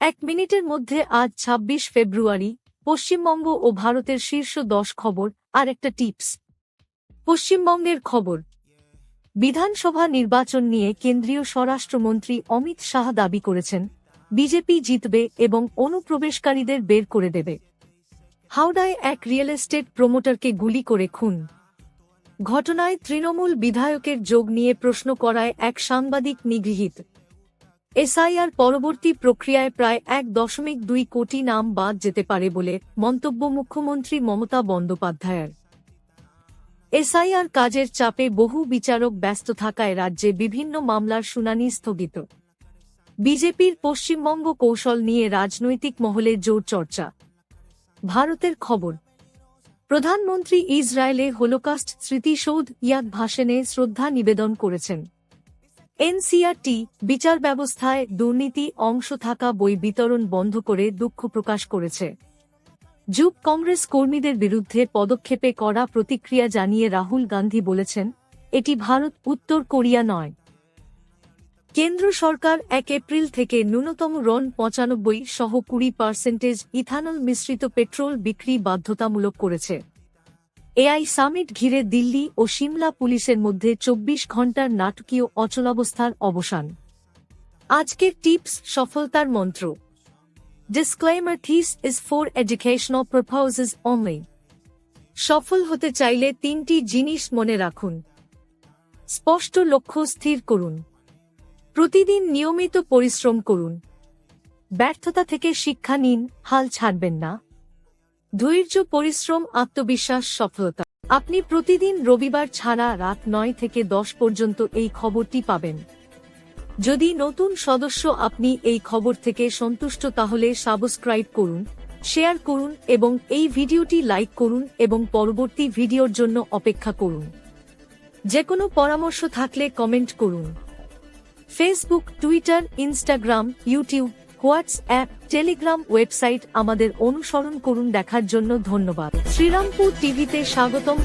এক মিনিটের মধ্যে আজ ২৬ ফেব্রুয়ারি পশ্চিমবঙ্গ ও ভারতের শীর্ষ ১০ খবর আর একটা টিপস। পশ্চিমবঙ্গের খবর। বিধানসভা নির্বাচন নিয়ে কেন্দ্রীয় স্বরাষ্ট্রমন্ত্রী অমিত শাহ দাবি করেছেন, বিজেপি জিতবে এবং অনুপ্রবেশকারীদের বের করে দেবে। হাওড়ায় এক রিয়েল এস্টেট প্রমোটারকে গুলি করে খুন। ঘটনায় তৃণমূল বিধায়কের যোগ নিয়ে প্রশ্ন করায় এক সাংবাদিক নিগৃহীত। এসআইআর পরবর্তী প্রক্রিয়ায় প্রায় ১.২ কোটি নাম বাদ যেতে পারে বলে মন্তব্য মুখ্যমন্ত্রী মমতা বন্দ্যোপাধ্যায়ের। এসআইআর কাজের চাপে বহু বিচারক ব্যস্ত থাকায় রাজ্যে বিভিন্ন মামলার শুনানি স্থগিত। বিজেপির পশ্চিমবঙ্গ কৌশল নিয়ে রাজনৈতিক মহলে জোর চর্চা। ভারতের খবর। প্রধানমন্ত্রী ইসরায়েলে হোলোকাস্ট স্মৃতিসৌধ ইয়াদ ভাষণে শ্রদ্ধা নিবেদন করেছেন। এনসিআরটি বিচার ব্যবস্থায় দুর্নীতি অংশ থাকা বই বিতরণ বন্ধ করে দুঃখ প্রকাশ করেছে। যুব কংগ্রেস কর্মীদের বিরুদ্ধে পদক্ষেপে কড়া প্রতিক্রিয়া জানিয়ে রাহুল গান্ধী বলেছেন, এটি ভারত উত্তর কোরিয়া নয়। কেন্দ্র সরকার ১ এপ্রিল থেকে ন্যূনতম রন ৯৫ সহ ২০% ইথানল মিশ্রিত পেট্রোল বিক্রি বাধ্যতামূলক করেছে। এআই সামিট ঘিরে দিল্লি ও সিমলা পুলিশের মধ্যে ২৪ ঘণ্টার নাটকীয় অচলাবস্থার অবসান। আজকের টিপস, সফলতার মন্ত্র। Disclaimer: This is for educational purposes only. সফল হতে চাইলে ৩টি জিনিস মনে রাখুন। স্পষ্ট লক্ষ্য স্থির করুন। প্রতিদিন নিয়মিত পরিশ্রম করুন। ব্যর্থতা থেকে শিক্ষা নিন, হাল ছাড়বেন না। ধৈর্য, পরিশ্রম, আত্মবিশ্বাস, সফলতা। আপনি প্রতিদিন রবিবার ছাড়া রাত ৯ থেকে ১০ পর্যন্ত এই খবরটি পাবেন। যদি নতুন সদস্য আপনি এই খবর থেকে সন্তুষ্ট তাহলে সাবস্ক্রাইব করুন, শেয়ার করুন এবং এই ভিডিওটি লাইক করুন এবং পরবর্তী ভিডিওর জন্য অপেক্ষা করুন। যে কোনো পরামর্শ থাকলে কমেন্ট করুন। Facebook, Twitter, Instagram, YouTube, WhatsApp, Telegram, website আমাদের অনুসরণ করুন। দেখার জন্য ধন্যবাদ। শ্রীরামপুর টিভিতে স্বাগতম।